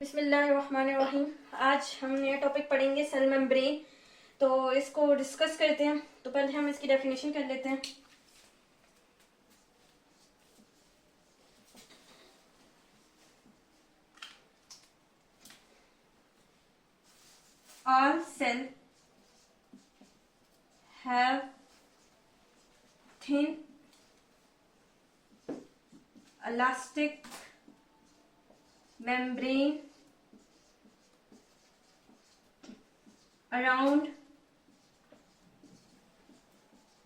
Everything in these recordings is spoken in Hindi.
बिस्मिल्लाहिर्रहमानिर्रहीम। आज हम नया टॉपिक पढ़ेंगे सेल मेम्ब्रेन। तो इसको डिस्कस करते हैं। तो पहले हम इसकी डेफिनेशन कर लेते हैं। All cell have thin elastic membrane around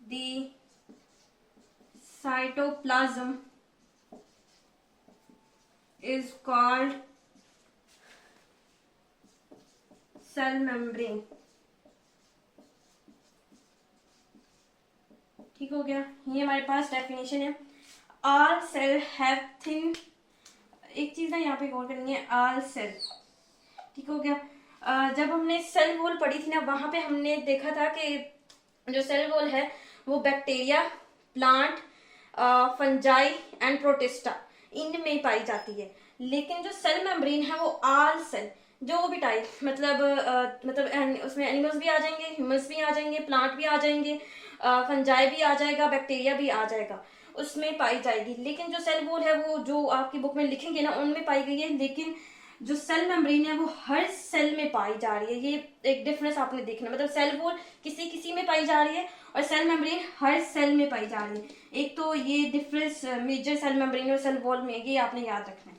the cytoplasm is called cell membrane। ठीक हो गया। ये हमारे पास डेफिनेशन है। ऑल सेल हैव थिन, एक चीज ना यहाँ पे गौर करेंगे, ऑल सेल। ठीक हो गया। जब हमने सेल वॉल पढ़ी थी ना, वहां पे हमने देखा था कि जो सेल वॉल है वो bacteria, plant, fungi and protista इनमें पाई जाती है। लेकिन जो सेल मेम्ब्रेन है वो ऑल सेल, जो भी टाइप मतलब उसमें एनिमल्स भी आ जाएंगे, ह्यूमंस भी आ जाएंगे, प्लांट भी आ जाएंगे, फंजाई भी आ जाएगा, बैक्टीरिया भी आ जाएगा, उसमें पाई जाएगी। लेकिन जो सेल वॉल है वो जो आपकी बुक में लिखेंगे ना उनमें पाई गई है। लेकिन जो सेल मेम्ब्रेन है वो हर सेल में पाई जा रही है। ये एक डिफरेंस आपने देखना, मतलब सेल वॉल किसी किसी में पाई जा रही है और सेल मेम्ब्रेन हर सेल में पाई जा रही है। एक तो ये डिफरेंस मेजर सेल मेम्ब्रेन और सेल वॉल में, ये आपने याद रखना है।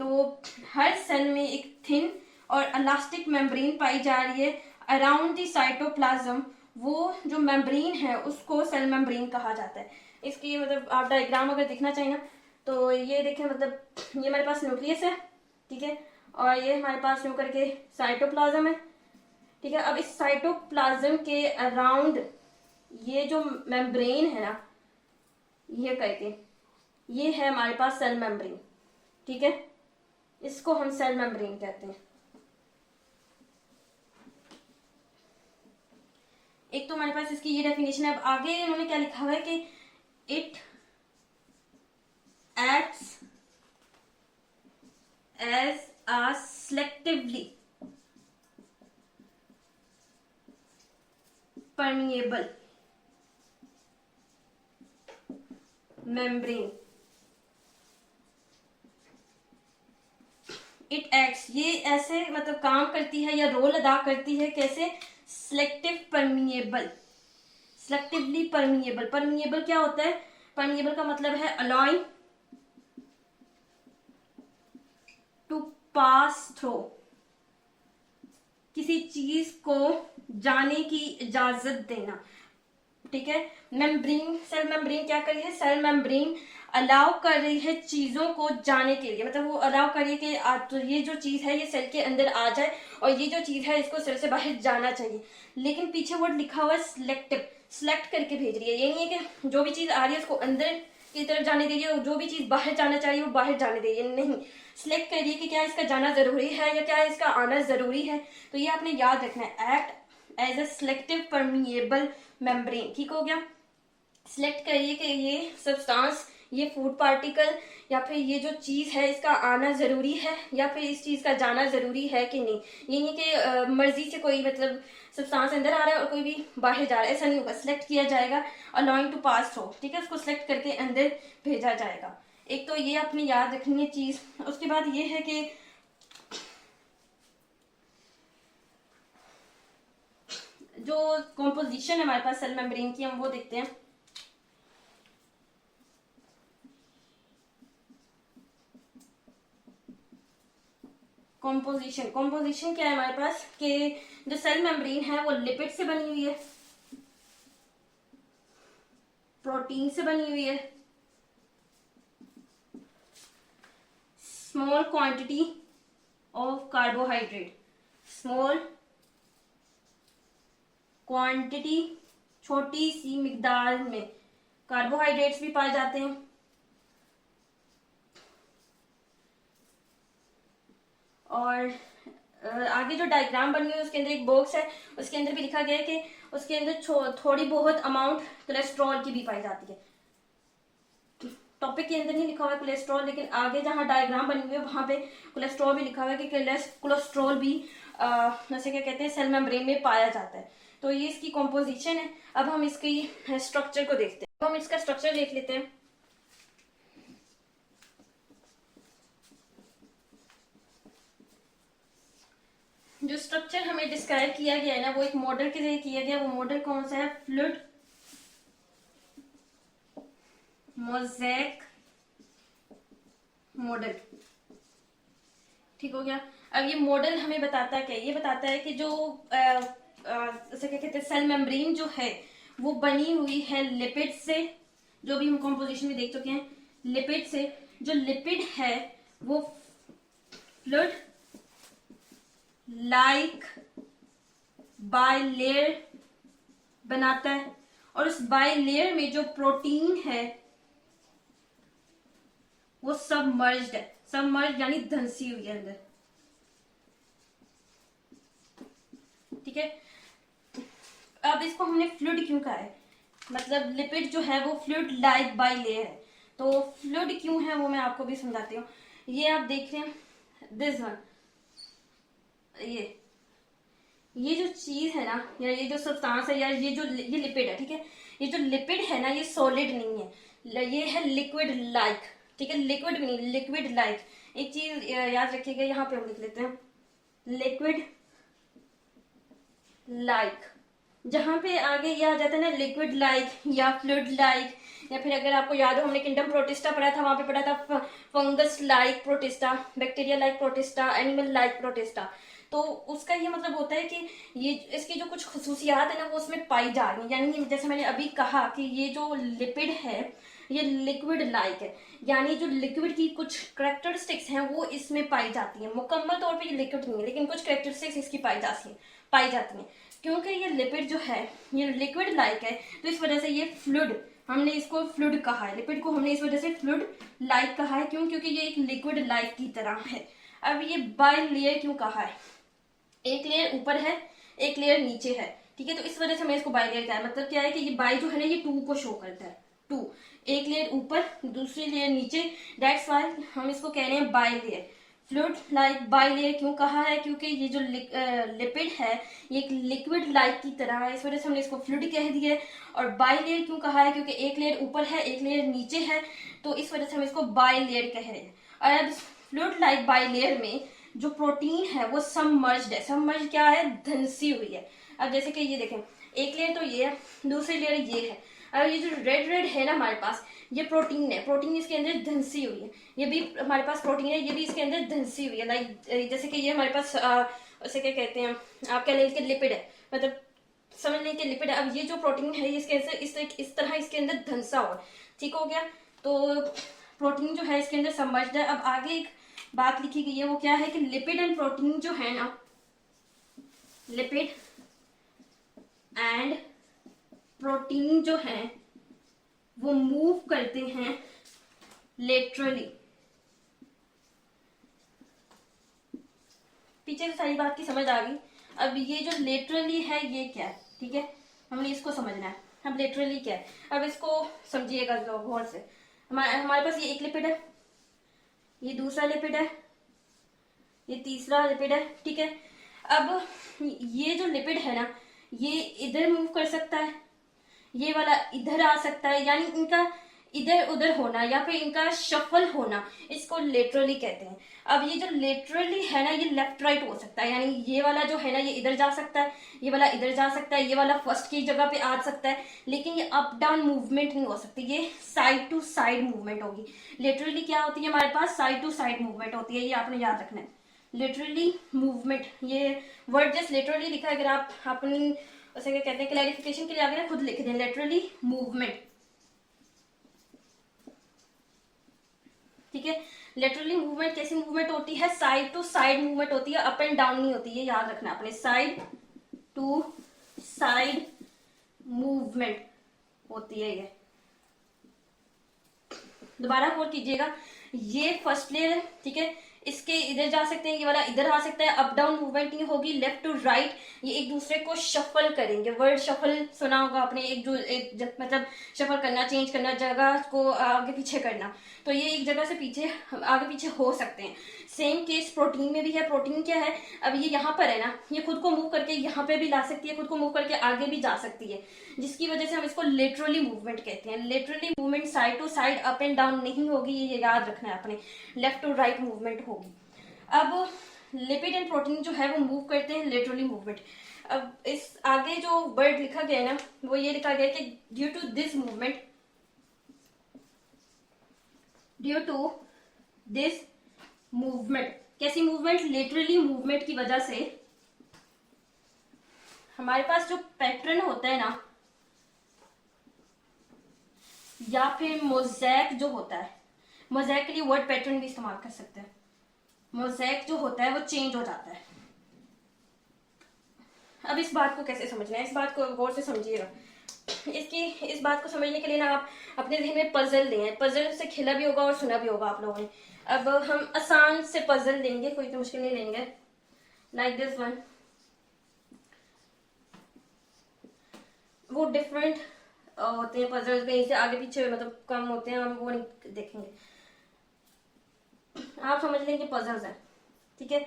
तो हर सेल में एक थिन और इलास्टिक मेम्ब्रेन पाई जा रही है अराउंड द साइटोप्लाज्म। वो जो मेम्ब्रेन है उसको सेल मेम्ब्रेन कहा जाता है। इसकी मतलब आप डायग्राम अगर देखना चाहिए ना तो ये देखें, मतलब ये हमारे पास न्यूक्लियस है, ठीक है, और ये हमारे पास यूं करके साइटोप्लाज्म है, ठीक है। अब इस साइटोप्लाज्म के अराउंड ये जो मेम्ब्रेन है ना, ये करके ये है हमारे पास सेल मेम्ब्रेन, ठीक है। इसको हम सेल मेम्ब्रेन कहते हैं। एक तो हमारे पास इसकी ये डेफिनेशन है। अब आगे इन्होंने क्या लिखा हुआ है कि it acts as a selectively permeable membrane। It acts, ये ऐसे मतलब काम करती है या रोल अदा करती है, कैसे? Selective permeable, selectively permeable. Permeable क्या होता है? परमिएबल का मतलब है अलाउइंग टू पास थ्रू, किसी चीज को जाने की इजाजत देना, ठीक है। मेम्ब्रेन, सेल मेम्ब्रेन क्या कर रही है? सेल मेम्ब्रेन अलाउ कर रही है चीजों को जाने के लिए, मतलब वो अलाउ कर रही है कि तो ये जो चीज है ये सेल के अंदर आ जाए और ये जो चीज है इसको सेल से बाहर जाना चाहिए। लेकिन पीछे वर्ड लिखा हुआ है सिलेक्टिव, सिलेक्ट करके भेज रही है। ये नहीं है कि जो भी चीज आ रही है उसको अंदर की तरफ जाने दे रही है और जो भी चीज बाहर जाना चाहिए वो बाहर जाने दे रही है, नहीं। सिलेक्ट कर रही है कि क्या इसका जाना जरूरी है या क्या इसका आना जरूरी है। तो ये आपने याद रखना है, act as a selective permeable membrane. ठीक हो गया। सिलेक्ट करिए कि ये सब्सटेंस, ये फूड पार्टिकल या फिर ये जो चीज है इसका आना जरूरी है या फिर इस चीज का जाना जरूरी है कि नहीं। ये नहीं कि मर्जी से कोई मतलब सब्सटेंस अंदर आ रहा है और कोई भी बाहर जा रहा है, ऐसा नहीं होगा। सिलेक्ट किया जाएगा, अलाउइंग टू पास थ्रू, ठीक है, उसको सिलेक्ट करके अंदर भेजा जाएगा। एक तो ये आपने याद रखनी है चीज। उसके बाद ये है कि जो कॉम्पोजिशन है हमारे पास सेल मेम्ब्रेन की, हम वो देखते हैं। कॉम्पोजिशन, कॉम्पोजिशन क्या है हमारे पास कि जो सेल मेम्ब्रेन है वो लिपिड से बनी हुई है, प्रोटीन से बनी हुई है, small quantity of carbohydrate, small quantity, छोटी सी मिकदार में कार्बोहाइड्रेट्स भी पाए जाते हैं, और आगे जो डायग्राम बनी हुई है उसके अंदर एक बॉक्स है, उसके अंदर भी लिखा गया है कि उसके अंदर थोड़ी बहुत अमाउंट कोलेस्ट्रॉल की भी पाई जाती है। टॉपिक के अंदर नहीं लिखा हुआ है कोलेस्ट्रॉल, लेकिन आगे जहाँ डायग्राम बनी हुई है वहां पे कोलेस्ट्रॉल भी लिखा हुआ है कि कोलेस्ट्रॉल भी जैसे क्या कहते हैं सेल मेम्ब्रेन में पाया जाता है। तो ये इसकी कॉम्पोजिशन है। अब हम इसकी स्ट्रक्चर को देखते हैं। हम इसका स्ट्रक्चर देख लेते हैं। जो स्ट्रक्चर हमें डिस्क्राइब किया गया है ना, वो एक मॉडल के जरिए किया गया। वो मॉडल कौन सा है? Fluid mosaic model. ठीक हो गया। अब ये मॉडल हमें बताता है क्या? ये बताता है कि जो जैसे क्या कहते हैं सेल मेम्ब्रेन जो है वो बनी हुई है लिपिड से, जो भी हम कॉम्पोजिशन में देख चुके हैं, लिपिड से। जो लिपिड है वो फ्लूइड लाइक बाइलेयर बनाता है, और उस बाइलेयर में जो प्रोटीन है वो सबमर्ज्ड है। सबमर्ज यानी धंसी हुई है अंदर। ठीक है। अब इसको हमने फ्लूइड क्यों कहा है? मतलब लिपिड जो है वो फ्लूइड लाइक बाइलेयर है। तो फ्लूइड क्यों है वो मैं आपको भी समझाती हूँ। ये आप देख रहे हैं दिस वन, ये जो चीज है ना, या ये जो सब्सटेंस है, या ये लिपिड है। ठीक है। ये जो लिपिड है ना, ये सॉलिड नहीं है, ये है लिक्विड लाइक। ठीक है। लिक्विड भी नहीं, लिक्विड लाइक। एक चीज याद रखिएगा, यहाँ पे हम लिख लेते हैं लिक्विड लाइक। जहां पे आगे ये आ जाता है ना लिक्विड लाइक या फ्लूइड लाइक, या फिर अगर आपको याद हो हमने किंगडम प्रोटिस्टा पढ़ा था, वहां पे पढ़ा था fungus like protista, bacteria like protista, animal like protista. तो उसका ये मतलब होता है कि ये इसकी जो कुछ खसूसियात है ना वो उसमें पाई जा रही है। यानी जैसे मैंने अभी कहा कि ये जो लिपिड है ये लिक्विड लाइक है, यानी जो लिक्विड की कुछ करेक्टरिस्टिक्स हैं वो इसमें पाई जाती है। मुकम्मल तौर पे ये लिक्विड नहीं है, लेकिन कुछ करेक्टरिस्टिक्स इसकी पाई जाती हैं। क्योंकि ये लिपिड जो है ये लिक्विड लाइक है, तो इस वजह से ये फ्लूइड, हमने इसको फ्लूइड कहा है। लिपिड को हमने इस वजह से फ्लूइड लाइक कहा है। क्यों? क्योंकि ये एक लिक्विड लाइक की तरह है। अब ये बाइलेयर क्यों कहा है? एक लेयर ऊपर है, एक लेयर नीचे है। ठीक है। तो इस वजह से मैं इसको बाइलेयर कहा है। मतलब क्या है कि ये बाई जो है ना ये 2 को शो करता है। 2, एक लेयर ऊपर दूसरी लेयर नीचे, दैट्स व्हाई हम इसको कह रहे हैं बाइलेयर। फ्लूइड लाइक बाइलेयर क्यों कहा है? क्योंकि ये जो लिपिड है ये एक लिक्विड लाइक की तरह है, इस वजह से हमने इसको फ्लूइड कह दिया है। और बाइलेयर क्यों कहा है? क्योंकि एक लेयर ऊपर है, एक लेयर नीचे है, तो इस वजह से हम इसको बाइलेयर कह रहे हैं। और अब फ्लूइड लाइक बाइलेयर में जो प्रोटीन है वो सबमर्ज्ड है। सबमर्ज क्या है? धंसी हुई है। अब जैसे कि ये देखें, एक लेयर तो ये है, दूसरी लेयर ये है। अब ये जो रेड रेड है ना हमारे पास, ये प्रोटीन है। प्रोटीन इसके अंदर धंसी हुई है। ये भी हमारे पास प्रोटीन है, ये भी इसके अंदर धंसी हुई है। लाइक जैसे कि ये हमारे पास उसे क्या कहते हैं, आप कह लें कि लिपिड है, मतलब समझ लें कि लिपिड है। अब ये जो प्रोटीन है ये इसके अंदर इस तरह इसके अंदर धंसा हुआ। ठीक हो गया। तो प्रोटीन जो है इसके अंदर सबमर्ज्ड है। अब आगे एक बात लिखी गई है, वो क्या है कि लिपिड एंड प्रोटीन जो है ना, लिपिड एंड प्रोटीन जो है वो मूव करते हैं लेटरली। पीछे से सारी बात की समझ आ गई। अब ये जो लेटरली है ये क्या है? ठीक है। हमने इसको समझना है। अब लेटरली क्या है, अब इसको समझिएगा गौर से। हमारे पास ये एक लिपिड है, ये दूसरा लिपिड है, ये तीसरा लिपिड है। ठीक है। अब ये जो लिपिड है ना ये इधर मूव कर सकता है, ये वाला इधर आ सकता है, यानी इनका इधर उधर होना या फिर इनका शफल होना, इसको लेटरली कहते हैं। अब ये जो लेटरली है ना ये लेफ्ट राइट हो सकता है, यानी ये वाला जो है ना ये इधर जा सकता है, ये वाला इधर जा सकता है, ये वाला फर्स्ट की जगह पे आ सकता है, लेकिन ये अप डाउन मूवमेंट नहीं हो सकती, ये साइड टू साइड मूवमेंट होगी। लेटरली क्या होती है हमारे पास? साइड टू साइड मूवमेंट होती है, ये आपने याद रखना है। लिटरली मूवमेंट, ये वर्ड जस्ट लिटरली लिखा है, अगर आप अपनी उसे क्या कहते हैं क्लैरिफिकेशन के लिए आगे ना खुद लिख दें लिटरली मूवमेंट। ठीक है। लेटरली मूवमेंट कैसी मूवमेंट होती है? साइड टू साइड मूवमेंट होती है, अप एंड डाउन नहीं होती है, याद रखना अपने। साइड टू साइड मूवमेंट होती है ये। दोबारा गौर कीजिएगा, ये फर्स्ट लेयर है। ठीक है। इसके इधर जा सकते हैं, ये वाला इधर आ सकता है। अप डाउन मूवमेंट नहीं होगी, लेफ्ट टू राइट ये एक दूसरे को शफल करेंगे। वर्ड शफल सुना होगा आपने, मतलब शफल करना, चेंज करना, जगह को आगे पीछे करना। तो ये एक जगह से पीछे आगे पीछे हो सकते हैं। सेम केस प्रोटीन में भी है। प्रोटीन क्या है, अब ये यहाँ पर है ना, ये खुद को मूव करके यहाँ पे भी ला सकती है, खुद को मूव करके आगे भी जा सकती है, जिसकी वजह से हम इसको लेटरली मूवमेंट कहते हैं। Laterally movement side to side, up and down नहीं होगी, ये याद रखना है अपने, लेफ्ट टू राइट मूवमेंट होगी। अब लिपिड एंड प्रोटीन जो है वो मूव करते हैं लेटरली मूवमेंट। अब इस आगे जो वर्ड लिखा गया है ना, वो ये लिखा गया है कि due to this movement, due to this movement, कैसी मूवमेंट, लेटरली मूवमेंट की वजह से हमारे पास जो पैटर्न होता है ना, या फिर मोज़ेक जो होता है, मोज़ेक के लिए वर्ड पैटर्न भी इस्तेमाल कर सकते हैं। मोज़ेक जो होता है वो चेंज हो जाता है। अब इस बात को कैसे समझना है, इस बात को गौर से समझिएगा। इस बात को समझने के लिए ना आप अपने ज़हन में पजल लें। पजल से खेला भी होगा और सुना भी होगा आप लोगों ने। अब हम आसान से पजल लेंगे, कोई तो मुश्किल नहीं लेंगे। लाइक दिस वन, वो डिफरेंट होते हैं पजल, कहीं से आगे पीछे मतलब कम होते हैं, हम वो नहीं देखेंगे। आप समझ लें कि पजल्स हैं, ठीक है।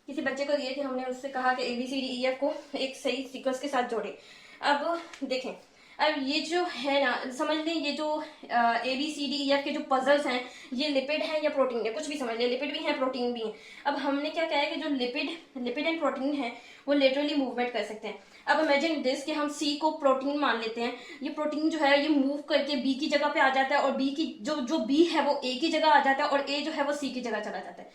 किसी बच्चे को दिए थे हमने, उससे कहा कि ABCDEF को एक सही सीक्वेंस के साथ जोड़े। अब देखें, अब ये जो है ना, समझ लें ये जो ABCDEF के जो पजल्स हैं, ये लिपिड है या प्रोटीन है, कुछ भी समझ लें, लिपिड भी है प्रोटीन भी है। अब हमने क्या कहा है कि जो लिपिड एंड प्रोटीन है वो लेटरली मूवमेंट कर सकते हैं। अब इमेजिन दिस कि हम C को प्रोटीन मान लेते हैं। ये प्रोटीन जो है ये मूव करके B की जगह पे आ जाता है, और B की जो B है वो A की जगह आ जाता है, और A जो है वो C की जगह चला जाता है।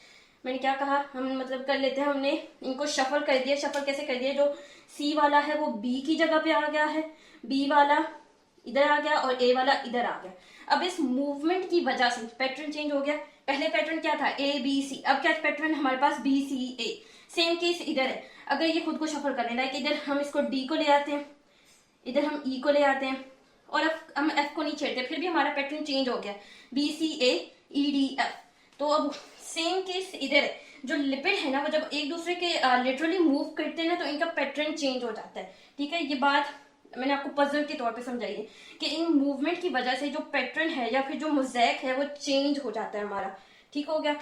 मैंने क्या कहा, हम मतलब कर लेते हैं, हमने इनको शफल कर दिया। शफल कैसे कर दिया, जो C वाला है वो B की जगह पे आ गया है, B वाला इधर आ गया और A वाला इधर आ गया। अब इस मूवमेंट की वजह से पैटर्न चेंज हो गया। पहले पैटर्न क्या था, ABC, अब क्या पैटर्न हमारे पास BCA। सेम केस इधर है, अगर ये खुद को शफल करने लाइक, इधर हम इसको D को ले आते हैं, इधर हम E को ले आते हैं, और अब हम F को नहीं छेड़ते, फिर भी हमारा पैटर्न चेंज हो गया, BCAEDF। तो अब सेम केस इधर है, जो लिपिड है ना वो जब एक दूसरे के लिटरली मूव करते हैं ना, तो इनका पैटर्न चेंज हो जाता है, ठीक है। ये बात मैंने आपको पजल के तौर पे समझाई है कि इन मूवमेंट की वजह से जो पैटर्न है या फिर जो मोज़ेक है वो चेंज हो जाता है हमारा, ठीक हो गया।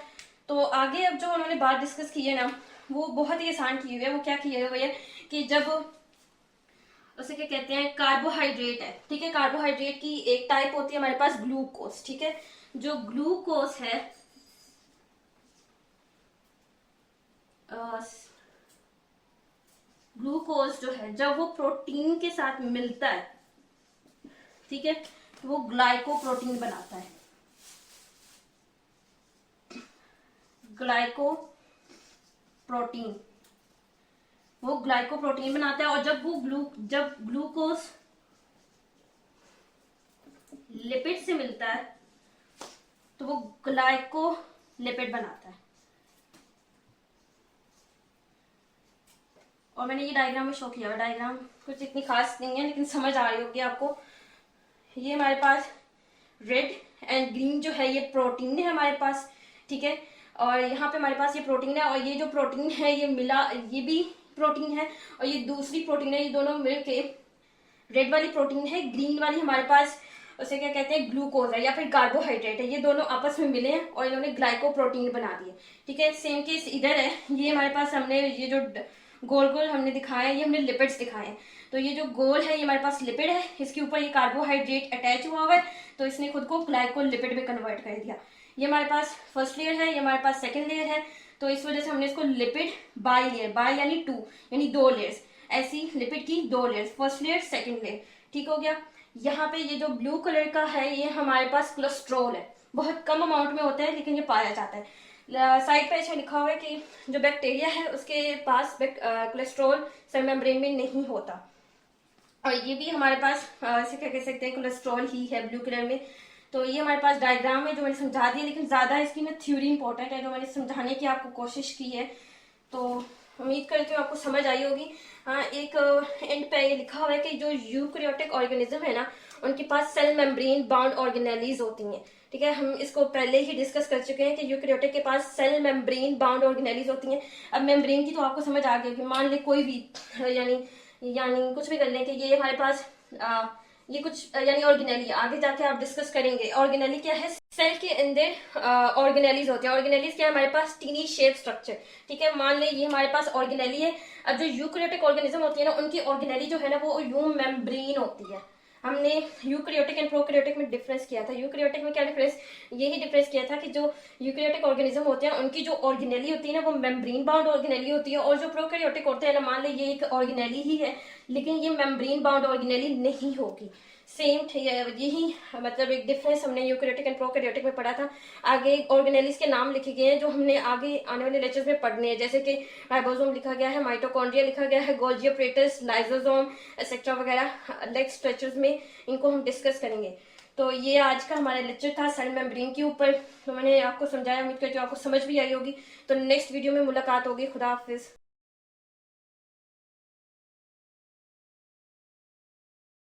तो आगे अब जो उन्होंने बात डिस्कस की है ना, वो बहुत ही आसान की हुई है। वो क्या किया है भैया कि जब उसे क्या कहते हैं, कार्बोहाइड्रेट है, ठीक है। कार्बोहाइड्रेट की एक टाइप होती है हमारे पास ग्लूकोज, ठीक है। जो ग्लूकोज है, ग्लूकोज जो है जब वो प्रोटीन के साथ मिलता है, ठीक है, तो वो ग्लाइकोप्रोटीन बनाता है। ग्लाइकोप्रोटीन, वो ग्लाइकोप्रोटीन बनाता है, और जब ग्लूकोज लिपिड से मिलता है तो वो ग्लाइकोलिपिड बनाता है। और मैंने ये डायग्राम में शो किया है, डायग्राम कुछ इतनी खास नहीं है लेकिन समझ आ रही होगी आपको। ये हमारे पास रेड एंड ग्रीन जो है ये प्रोटीन है हमारे पास, ठीक है। और यहाँ पे हमारे पास ये प्रोटीन है, और ये जो प्रोटीन है ये मिला, ये भी प्रोटीन है, और ये दूसरी प्रोटीन है, ये दोनों मिलके रेड वाली प्रोटीन है, ग्रीन वाली हमारे पास उसे क्या कहते हैं, ग्लूकोज है या फिर कार्बोहाइड्रेट है। ये दोनों आपस में मिले हैं और इन्होंने ग्लाइकोप्रोटीन बना दिए, ठीक है। सेम केस इधर है, ये हमारे पास हमने ये जो गोल गोल हमने दिखाया है, ये हमने लिपिड्स दिखाए हैं। तो ये जो गोल है ये हमारे पास लिपिड है, इसके ऊपर ये कार्बोहाइड्रेट अटैच हुआ हुआ है, तो इसने खुद को ग्लाइकोलिपिड में कन्वर्ट कर दिया। ये हमारे पास फर्स्ट लेयर है, ये हमारे पास सेकंड लेयर है, तो इस वजह से हमने इसको लिपिड बाई लेयर, बाई यानी 2 यानी 2 लेयर्स, ऐसी लिपिड की 2 layers, first layer second layer, ठीक हो गया। यहाँ पे ये जो ब्लू कलर का है ये हमारे पास कोलेस्ट्रॉल है, बहुत कम अमाउंट में होता है लेकिन ये पाया जाता है। साइड पे ऐसा लिखा हुआ है कि जो बैक्टीरिया है उसके पास कोलेस्ट्रॉल सेल मेम्ब्रेन में नहीं होता, और ये भी हमारे पास इसे क्या कह सकते हैं, कोलेस्ट्रॉल ही है ब्लू कलर में। तो ये हमारे पास डायग्राम है जो मैंने समझा दिया, लेकिन ज्यादा इसकी ना थ्योरी इंपॉर्टेंट है जो मैंने समझाने की आपको कोशिश की है, तो उम्मीद करती हूँ आपको समझ आई होगी। हाँ, एक एंड पे ये लिखा हुआ है कि जो यूकैरियोटिक ऑर्गेनिज्म है ना उनके पास सेल मेम्ब्रेन बाउंड ऑर्गेनेलीज होती हैं। ठीक है, हम इसको पहले ही डिस्कस कर चुके हैं कि यूकेरियोटिक के पास सेल मेम्ब्रेन बाउंड ऑर्गेनेलीज होती हैं। अब मेम्ब्रेन की तो आपको समझ आ गई कि मान ले कोई भी यानी यानी कुछ भी कर लें कि ये हमारे पास ये कुछ यानी ऑर्गेनेली, आगे जाके आप डिस्कस करेंगे। ऑर्गेनेली क्या है? सेल के अंदर ऑर्गेनेलीज होते हैं। ऑर्गेनेलीज क्या है? हमारे पास टीनी शेप स्ट्रक्चर। ठीक है, मान ले ये हमारे पास ऑर्गेनेली है। अब जो यूकेरियोटिक ऑर्गेनिज्म होती है ना, उनकी ऑर्गेनेली जो है ना वो यू मेम्ब्रेन होती है। हमने यूकेरियोटिक एंड प्रोकैरियोटिक में डिफरेंस किया था। यूकेरियोटिक में क्या डिफरेंस? यही डिफरेंस किया था कि जो यूकेरियोटिक ऑर्गेनिज्म होते हैं उनकी जो ऑर्गेनेली होती है ना वो मेम्ब्रेन बाउंड ऑर्गेनेली होती है, और जो प्रोकैरियोटिक होते हैं ना, मान ले ये एक ऑर्गेनेली ही है लेकिन ये मेम्ब्रेन बाउंड ऑर्गेनेली नहीं होगी। सेम यही मतलब एक डिफरेंस हमने यूकेरियोटिक एंड प्रोकैरियोटिक में पढ़ा था। आगे ऑर्गेनेलीज के नाम लिखे गए हैं जो हमने आगे आने वाले लेक्चर्स में पढ़ने हैं, जैसे कि राइबोसोम लिखा गया है, माइटोकॉन्ड्रिया लिखा गया है, गोल्गी ऑपरेटस, लाइसोसोम एक्सेट्रा वगैरह। नेक्स्ट लेक्चर्स में इनको हम डिस्कस करेंगे। तो ये आज का हमारा लेक्चर था सेल मेम्ब्रेन के ऊपर। तो मैंने आपको समझाया, उम्मीद करती हूँ आपको समझ भी आई होगी। तो नेक्स्ट वीडियो में मुलाकात होगी। खुदा हाफिज।